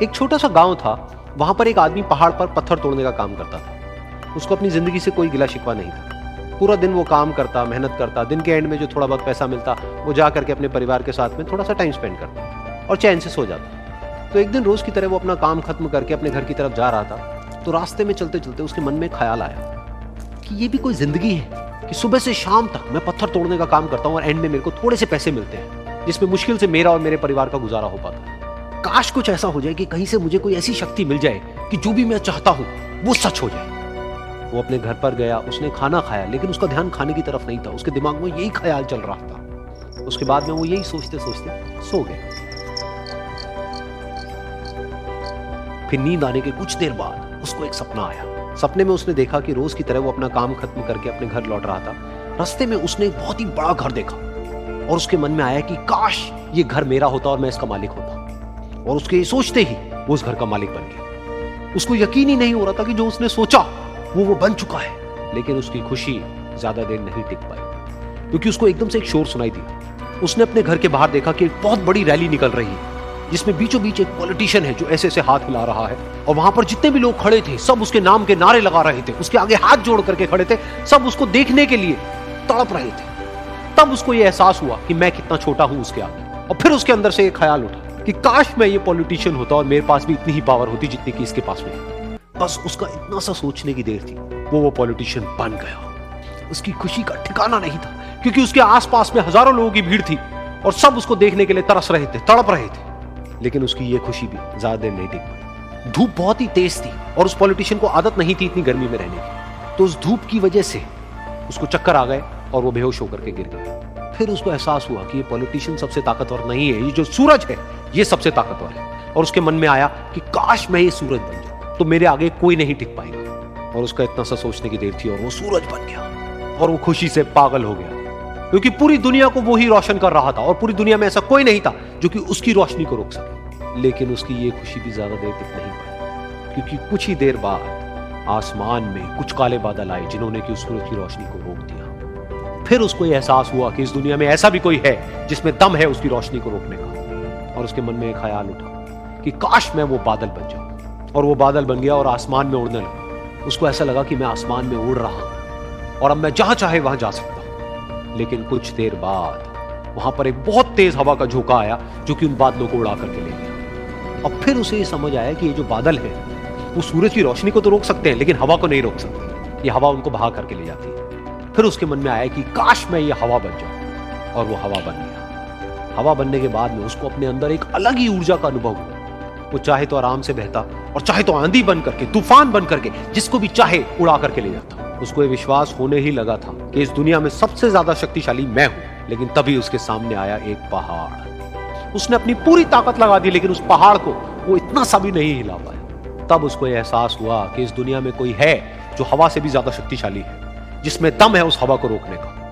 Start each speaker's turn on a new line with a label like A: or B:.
A: एक छोटा सा गांव था। वहां पर एक आदमी पहाड़ पर पत्थर तोड़ने का काम करता था। उसको अपनी जिंदगी से कोई गिला शिकवा नहीं था। पूरा दिन वो काम करता, मेहनत करता। दिन के एंड में जो थोड़ा बहुत पैसा मिलता वो जा करके अपने परिवार के साथ में थोड़ा सा टाइम स्पेंड करता और चैन से सो जाता। तो एक दिन रोज की तरह वो अपना काम खत्म करके अपने घर की तरफ जा रहा था। तो रास्ते में चलते चलते उसके मन में ख्याल आया कि ये भी कोई जिंदगी है कि सुबह से शाम तक मैं पत्थर तोड़ने का काम करता हूँ और एंड में मेरे को थोड़े से पैसे मिलते हैं, जिसमें मुश्किल से मेरा और मेरे परिवार का गुजारा हो पाता है। काश कुछ ऐसा हो जाए कि कहीं से मुझे कोई ऐसी शक्ति मिल जाए कि जो भी मैं चाहता हूं वो सच हो जाए। वो अपने घर पर गया, उसने खाना खाया, लेकिन उसका ध्यान खाने की तरफ नहीं था। उसके दिमाग में यही ख्याल चल रहा था। उसके बाद में वो यही सोचते सोचते सो गया। फिर नींद आने के कुछ देर बाद उसको एक सपना आया। सपने में उसने देखा कि रोज की तरह वो अपना काम खत्म करके अपने घर लौट रहा था। रास्ते में उसने एक बहुत ही बड़ा घर देखा और उसके मन में आया कि काश ये घर मेरा होता और मैं इसका मालिक होता। और उसके सोचते ही वो उस घर का मालिक बन गया। उसको यकीन ही नहीं हो रहा था कि जो उसने सोचा वो बन चुका है। लेकिन उसकी खुशी ज्यादा देर नहीं टिक पाई, क्योंकि उसको एकदम से एक शोर सुनाई दिया। उसने अपने घर के बाहर देखा कि एक बहुत बड़ी रैली निकल रही है, जिसमें बीचों बीच एक पॉलिटिशियन है जो ऐसे ऐसे हाथ हिला रहा है। और वहां पर जितने भी लोग खड़े थे सब उसके नाम के नारे लगा रहे थे। उसके आगे हाथ जोड़ करके खड़े थे, सब उसको देखने के लिए तड़प रहे थे। तब उसको यह एहसास हुआ कि मैं कितना छोटा हूं उसके आगे। और फिर उसके अंदर से एक ख्याल उठा कि काश मैं ये पॉलिटिशियन होता और मेरे पास भी इतनी ही पावर होती जितनी कि इसके पास में है। बस उसका इतना सा सोचने की देर थी, वो पॉलिटिशियन बन गया। उसकी खुशी का ठिकाना नहीं था, क्योंकि उसके आसपास में हजारों लोगों की भीड़ थी और सब उसको देखने के लिए तरस रहे थे, तड़प रहे थे। लेकिन उसकी ये खुशी भी ज्यादा देर नहीं टिक पाई। धूप बहुत ही तेज थी और उस पॉलिटिशियन को आदत नहीं थी इतनी गर्मी में रहने की। तो उस धूप की वजह से उसको चक्कर आ गए और वो बेहोश होकर के गिर गया। फिर उसको एहसास हुआ कि ये पॉलिटिशियन सबसे ताकतवर नहीं है, ये जो सूरज है ये सबसे ताकतवर है। और उसके मन में आया कि काश मैं ये सूरज बन जाऊं तो मेरे आगे कोई नहीं टिक पाएगा। और उसका इतना सा सोचने की देर थी और वो सूरज बन गया। और वो खुशी से पागल हो गया, क्योंकि पूरी दुनिया को वो ही रोशन कर रहा था और पूरी दुनिया में ऐसा कोई नहीं था जो कि उसकी रोशनी को रोक सके। लेकिन उसकी ये खुशी भी ज्यादा देर टिक नहीं पाई, क्योंकि कुछ ही देर बाद आसमान में कुछ काले बादल आए जिन्होंने कि उस सूरज की रोशनी को रोक दिया। फिर उसको यह एहसास हुआ कि इस दुनिया में ऐसा भी कोई है जिसमें दम है उसकी रोशनी को रोकने का। और उसके मन में एक ख्याल उठा कि काश मैं वो बादल बन जाऊं। और वो बादल बन गया और आसमान में उड़ने लगा। उसको ऐसा लगा कि मैं आसमान में उड़ रहा हूं और अब मैं जहां चाहे वहां जा सकता हूं। लेकिन कुछ देर बाद वहां पर एक बहुत तेज हवा का झोंका आया जो कि उन बादलों को उड़ा करके ले गया। और फिर उसे ये समझ आया कि ये जो बादल है वो सूरज की रोशनी को तो रोक सकते हैं, लेकिन हवा को नहीं रोक सकते। ये हवा उनको बहा करके ले जाती है। फिर उसके मन में आया कि काश मैं ये हवा बन जाऊं। और वो हवा बन गया। हवा बनने के बाद में उसको अपने अंदर एक अलग ही ऊर्जा का अनुभव हुआ। वो चाहे तो आराम से बहता और चाहे तो आंधी बन करके, तूफान बन करके, जिसको भी चाहे उड़ा करके ले जाता। उसको ये विश्वास होने ही लगा था कि इस दुनिया में सबसे ज्यादा शक्तिशाली मैं हूं। लेकिन तभी उसके सामने आया एक पहाड़। उसने अपनी पूरी ताकत लगा दी, लेकिन उस पहाड़ को वो इतना सा भी नहीं हिला पाया। तब उसको यह एहसास हुआ कि इस दुनिया में कोई है जो हवा से भी ज्यादा शक्तिशाली है, जिसमें दम है उस हवा को रोकने का।